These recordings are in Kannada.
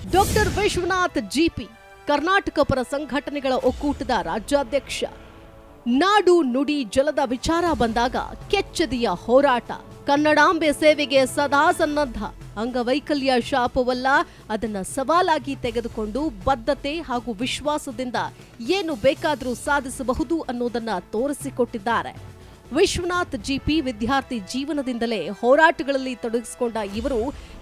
ಡಾಕ್ಟರ್ ವಿಶ್ವನಾಥ್ ಜಿಪಿ ಕರ್ನಾಟಕ ಪರ ಸಂಘಟನೆಗಳ ಒಕ್ಕೂಟದ ರಾಜ್ಯಾಧ್ಯಕ್ಷ. ನಾಡು ನುಡಿ ಜಲದ ವಿಚಾರ ಬಂದಾಗ ಕೆಚ್ಚೆದೆಯ ಹೋರಾಟ. ಕನ್ನಡಾಂಬೆ ಸೇವೆಗೆ ಸದಾ ಸನ್ನದ್ಧ. ಅಂಗವೈಕಲ್ಯ ಶಾಪವಲ್ಲ, ಅದನ್ನ ಸವಾಲಾಗಿ ತೆಗೆದುಕೊಂಡು ಬದ್ಧತೆ ಹಾಗೂ ವಿಶ್ವಾಸದಿಂದ ಏನು ಬೇಕಾದರೂ ಸಾಧಿಸಬಹುದು ಅನ್ನೋದನ್ನ ತೋರಿಸಿಕೊಟ್ಟಿದ್ದಾರೆ. ವಿಶ್ವನಾಥ್ ಜಿಪಿ ವಿದ್ಯಾರ್ಥಿ ಜೀವನದಿಂದಲೇ ಹೋರಾಟಗಳಲ್ಲಿ ತೊಡಗಿಸಿಕೊಂಡ ಇವರು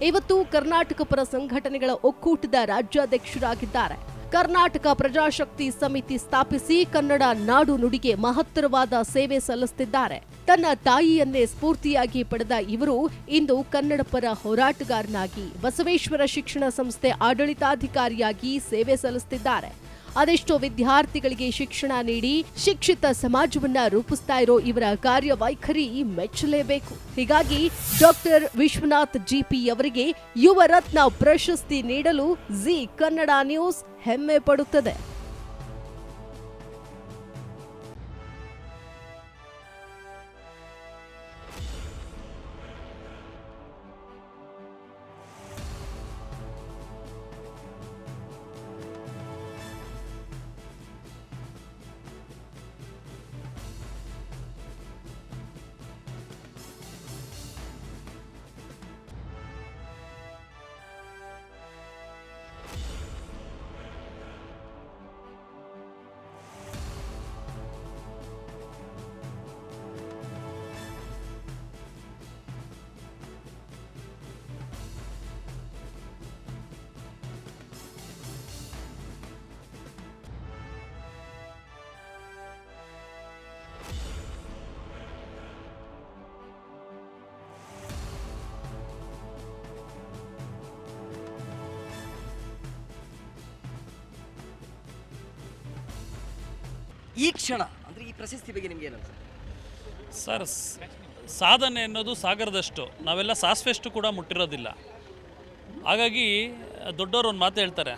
ಇವತ್ತು ಕರ್ನಾಟಕ ಪರ ಸಂಘಟನೆಗಳ ಒಕ್ಕೂಟದ ರಾಜ್ಯಾಧ್ಯಕ್ಷರಾಗಿದ್ದಾರೆ. ಕರ್ನಾಟಕ ಪ್ರಜಾಶಕ್ತಿ ಸಮಿತಿ ಸ್ಥಾಪಿಸಿ ಕನ್ನಡ ನಾಡು ನುಡಿಗೆ ಮಹತ್ತರವಾದ ಸೇವೆ ಸಲ್ಲಿಸುತ್ತಿದ್ದಾರೆ. ತನ್ನ ತಾಯಿಯನ್ನೇ ಸ್ಫೂರ್ತಿಯಾಗಿ ಪಡೆದ ಇವರು ಇಂದು ಕನ್ನಡ ಪರ ಹೋರಾಟಗಾರನಾಗಿ ಬಸವೇಶ್ವರ ಶಿಕ್ಷಣ ಸಂಸ್ಥೆ ಆಡಳಿತಾಧಿಕಾರಿಯಾಗಿ ಸೇವೆ ಸಲ್ಲಿಸುತ್ತಿದ್ದಾರೆ. ಅದೆಷ್ಟೋ ವಿದ್ಯಾರ್ಥಿಗಳಿಗೆ ಶಿಕ್ಷಣ ನೀಡಿ ಶಿಕ್ಷಿತ ಸಮಾಜವನ್ನ ರೂಪಿಸ್ತಾ ಇರೋ ಇವರ ಕಾರ್ಯವೈಖರಿ ಮೆಚ್ಚಲೇಬೇಕು. ಹೀಗಾಗಿ ಡಾಕ್ಟರ್ ವಿಶ್ವನಾಥ್ ಜಿಪಿ ಅವರಿಗೆ ಯುವ ರತ್ನ ಪ್ರಶಸ್ತಿ ನೀಡಲು ಜಿ ಕನ್ನಡ ನ್ಯೂಸ್ ಹೆಮ್ಮೆ ಪಡುತ್ತದೆ. ಈ ಕ್ಷಣ ಅಂದರೆ ಈ ಪ್ರಶಸ್ತಿ ಬಗ್ಗೆ ನಿಮ್ಗೆ ಏನಂತ ಸರ್? ಸಾಧನೆ ಅನ್ನೋದು ಸಾಗರದಷ್ಟು, ನಾವೆಲ್ಲ ಸಾಸಿವೆಷ್ಟು ಕೂಡ ಮುಟ್ಟಿರೋದಿಲ್ಲ. ಹಾಗಾಗಿ ದೊಡ್ಡವರು ಒಂದು ಮಾತು ಹೇಳ್ತಾರೆ,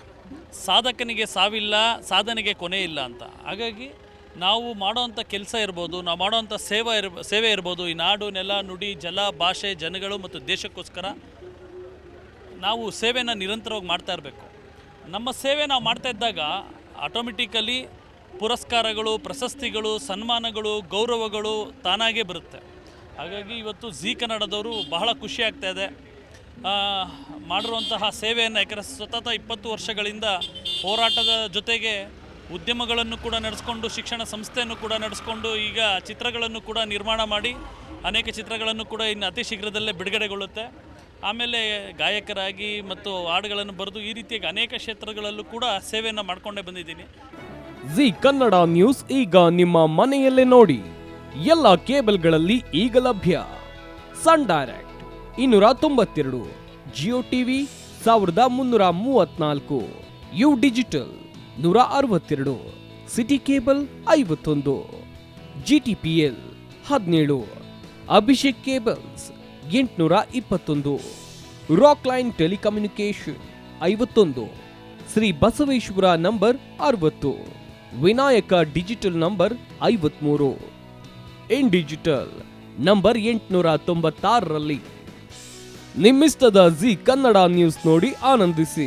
ಸಾಧಕನಿಗೆ ಸಾವಿಲ್ಲ, ಸಾಧನೆಗೆ ಕೊನೆ ಇಲ್ಲ ಅಂತ. ಹಾಗಾಗಿ ನಾವು ಮಾಡೋವಂಥ ಕೆಲಸ ಇರ್ಬೋದು, ನಾವು ಮಾಡೋವಂಥ ಸೇವೆ ಇರ್ಬೋದು, ಈ ನಾಡು ನೆಲ ನುಡಿ ಜಲ ಭಾಷೆ ಜನಗಳು ಮತ್ತು ದೇಶಕ್ಕೋಸ್ಕರ ನಾವು ಸೇವೆನ ನಿರಂತರವಾಗಿ ಮಾಡ್ತಾ ಇರಬೇಕು. ನಮ್ಮ ಸೇವೆ ನಾವು ಮಾಡ್ತಾ ಇದ್ದಾಗ ಆಟೋಮೆಟಿಕಲಿ ಪುರಸ್ಕಾರಗಳು, ಪ್ರಶಸ್ತಿಗಳು, ಸನ್ಮಾನಗಳು, ಗೌರವಗಳು ತಾನಾಗೇ ಬರುತ್ತೆ. ಹಾಗಾಗಿ ಇವತ್ತು ಜಿ ಕನ್ನಡದವರು ಬಹಳ ಖುಷಿ ಆಗ್ತಾ ಇದೆ ಮಾಡಿರುವಂತಹ ಸೇವೆಯನ್ನು. ಯಾಕಂದರೆ ಸತತ 20 ವರ್ಷಗಳಿಂದ ಹೋರಾಟದ ಜೊತೆಗೆ ಉದ್ಯಮಗಳನ್ನು ಕೂಡ ನಡೆಸ್ಕೊಂಡು, ಶಿಕ್ಷಣ ಸಂಸ್ಥೆಯನ್ನು ಕೂಡ ನಡೆಸ್ಕೊಂಡು, ಈಗ ಚಿತ್ರಗಳನ್ನು ಕೂಡ ನಿರ್ಮಾಣ ಮಾಡಿ ಅನೇಕ ಚಿತ್ರಗಳನ್ನು ಕೂಡ ಇನ್ನು ಅತಿ ಶೀಘ್ರದಲ್ಲೇ ಬಿಡುಗಡೆಗೊಳ್ಳುತ್ತೆ. ಆಮೇಲೆ ಗಾಯಕರಾಗಿ ಮತ್ತು ಹಾಡುಗಳನ್ನು ಬರೆದು ಈ ರೀತಿಯಾಗಿ ಅನೇಕ ಕ್ಷೇತ್ರಗಳಲ್ಲೂ ಕೂಡ ಸೇವೆಯನ್ನು ಮಾಡಿಕೊಂಡೇ ಬಂದಿದ್ದೀನಿ. ಜಿ ಕನ್ನಡ ನ್ಯೂಸ್ ಈಗ ನಿಮ್ಮ ಮನೆಯಲ್ಲೇ ನೋಡಿ. ಎಲ್ಲ ಕೇಬಲ್ಗಳಲ್ಲಿ ಈಗ ಲಭ್ಯ. Sun direct 292, Jio TV 1334, U digital 162, city cable 51, GTPL 17, Abhishek cables 821, rock line telecommunication 51, Shri Basaveshwara number 60, Vinayaka digital number 53, in digital number 896ರಲ್ಲಿ. ನಿಮ್ಮಿಷ್ಟದ ಜಿ ಕನ್ನಡ ನ್ಯೂಸ್ ನೋಡಿ ಆನಂದಿಸಿ.